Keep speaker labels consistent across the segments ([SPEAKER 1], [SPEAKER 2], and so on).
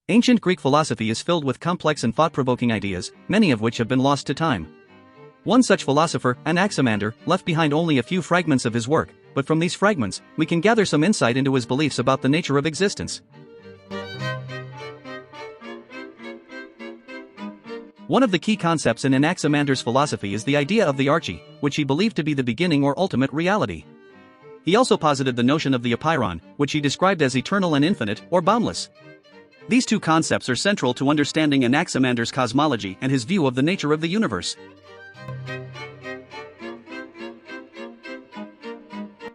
[SPEAKER 1] Ancient Greek philosophy is filled with complex and thought-provoking ideas, many of which have been lost to time. One such philosopher, Anaximander, left behind only a few fragments of his work, but from these fragments, we can gather some insight into his beliefs about the nature of existence. One of the key concepts in Anaximander's philosophy is the idea of the arche, which he believed to be the beginning or ultimate reality. He also posited the notion of the Apeiron, which he described as eternal and infinite, or boundless. These two concepts are central to understanding Anaximander's cosmology and his view of the nature of the universe.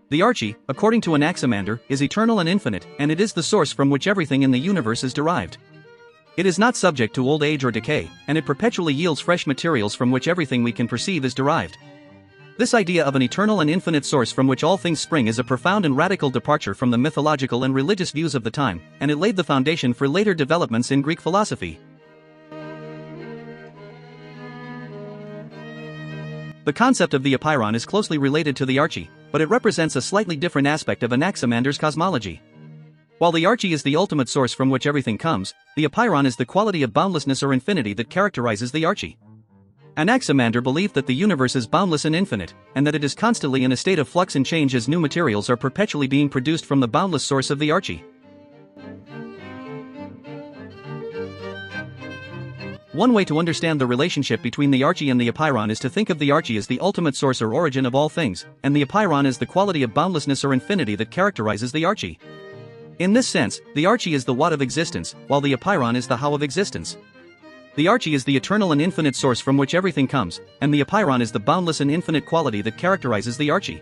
[SPEAKER 1] The arche, according to Anaximander, is eternal and infinite, and it is the source from which everything in the universe is derived. It is not subject to old age or decay, and it perpetually yields fresh materials from which everything we can perceive is derived. This idea of an eternal and infinite source from which all things spring is a profound and radical departure from the mythological and religious views of the time, and it laid the foundation for later developments in Greek philosophy. The concept of the Apeiron is closely related to the arche, but it represents a slightly different aspect of Anaximander's cosmology. While the arche is the ultimate source from which everything comes, the Apeiron is the quality of boundlessness or infinity that characterizes the arche. Anaximander believed that the universe is boundless and infinite, and that it is constantly in a state of flux and change as new materials are perpetually being produced from the boundless source of the arche. One way to understand the relationship between the arche and the Apeiron is to think of the arche as the ultimate source or origin of all things, and the Apeiron as the quality of boundlessness or infinity that characterizes the arche. In this sense, the arche is the what of existence, while the Apeiron is the how of existence. The arche is the eternal and infinite source from which everything comes, and the Apeiron is the boundless and infinite quality that characterizes the arche.